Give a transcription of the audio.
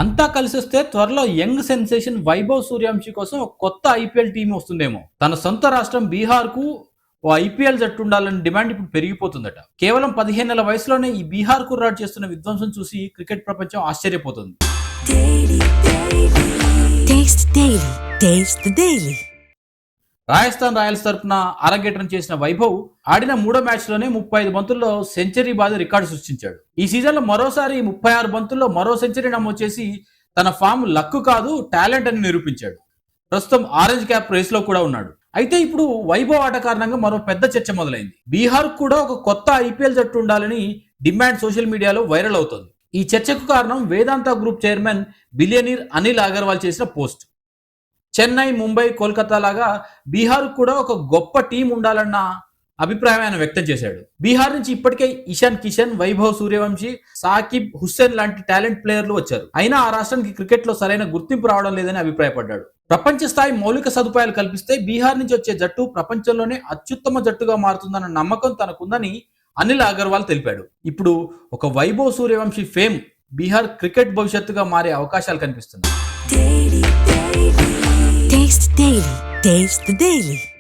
అంతా కలిసొస్తే త్వరలో యంగ్ సెన్సేషన్ వైభవ్ సూర్యవంశీ కోసం ఒక కొత్త ఐపీఎల్ టీం వస్తుందేమో. తన సొంత రాష్ట్రం బీహార్కు ఓ ఐపీఎల్ జట్టు ఉండాలని డిమాండ్ ఇప్పుడు పెరిగిపోతుందట. కేవలం 15 నెలల వయసులోనే ఈ బీహార్ కుర్రాడు చేస్తున్న విధ్వంసం చూసి క్రికెట్ ప్రపంచం ఆశ్చర్యపోతుంది. రాజస్థాన్ రాయల్స్ తరపున అరంగేట్రం చేసిన వైభవ్ ఆడిన 3వ మ్యాచ్లోనే 35 బంతుల్లో సెంచరీ బాది రికార్డు సృష్టించాడు. ఈ సీజన్లో మరోసారి 36 బంతుల్లో మరో సెంచరీ నమోదు చేసి తన ఫామ్ లక్కు కాదు టాలెంట్ అని నిరూపించాడు. ప్రస్తుతం ఆరెంజ్ క్యాప్ రేస్లో కూడా ఉన్నాడు. అయితే ఇప్పుడు వైభవ్ ఆట కారణంగా మరో పెద్ద చర్చ మొదలైంది. బీహార్ కూడా ఒక కొత్త ఐపీఎల్ జట్టు ఉండాలని డిమాండ్ సోషల్ మీడియాలో వైరల్ అవుతోంది. ఈ చర్చకు కారణం Vedanta group chairman billionaire Anil Agarwal చేసిన పోస్ట్. చెన్నై, ముంబై, కోల్కతా లాగా బీహార్ కూడా ఒక గొప్ప టీం ఉండాలన్న అభిప్రాయం ఆయన వ్యక్తం చేశాడు. బీహార్ నుంచి ఇప్పటికే ఇషాన్ కిషన్, వైభవ్ సూర్యవంశీ, సాకిబ్ హుస్సేన్ లాంటి టాలెంట్ ప్లేయర్లు వచ్చారు. అయినా ఆ రాష్ట్రానికి క్రికెట్ లో సరైన గుర్తింపు రావడం లేదని అభిప్రాయపడ్డాడు. ప్రపంచ స్థాయి మౌలిక సదుపాయాలు కల్పిస్తే బీహార్ నుంచి వచ్చే జట్టు ప్రపంచంలోనే అత్యుత్తమ జట్టుగా మారుతుందన్న నమ్మకం తనకుందని అనిల్ అగర్వాల్ తెలిపాడు. ఇప్పుడు ఒక వైభవ్ సూర్యవంశీ ఫేమ్ బీహార్ క్రికెట్ భవిష్యత్తుగా మారే అవకాశాలు కనిపిస్తున్నాయి. Taste the Daily.